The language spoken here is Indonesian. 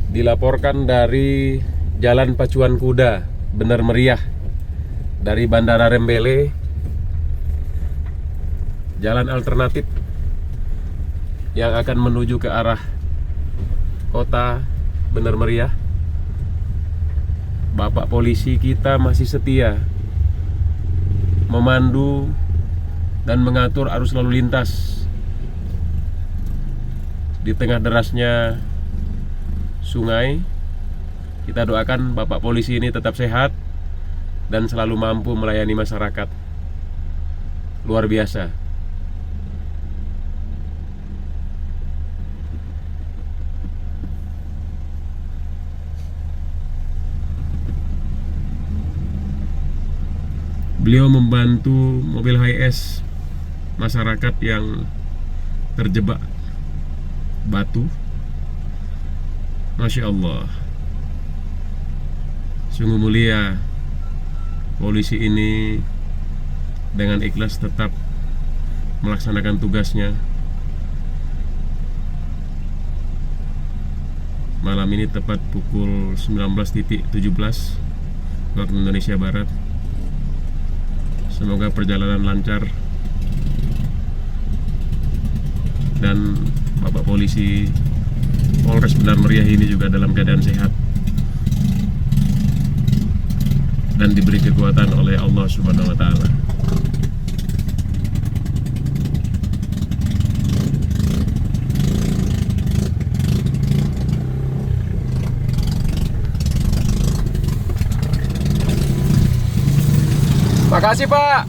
Dilaporkan dari Jalan Pacuan Kuda, Bener Meriah, dari Bandara Rembele, jalan alternatif yang akan menuju ke arah kota Bener Meriah. Bapak polisi kita masih setia memandu dan mengatur arus lalu lintas di tengah derasnya sungai. Kita doakan Bapak polisi ini tetap sehat dan selalu mampu melayani masyarakat. Luar biasa. Beliau membantu mobil HS masyarakat yang terjebak batu. Masya Allah, sungguh mulia polisi ini dengan ikhlas tetap melaksanakan tugasnya. Malam ini tepat pukul 19.17 waktu Indonesia Barat. Semoga perjalanan lancar dan Bapak polisi Polres Bener Meriah ini juga dalam keadaan sehat dan diberi kekuatan oleh Allah Subhanahu wa Ta'ala. Makasih Pak.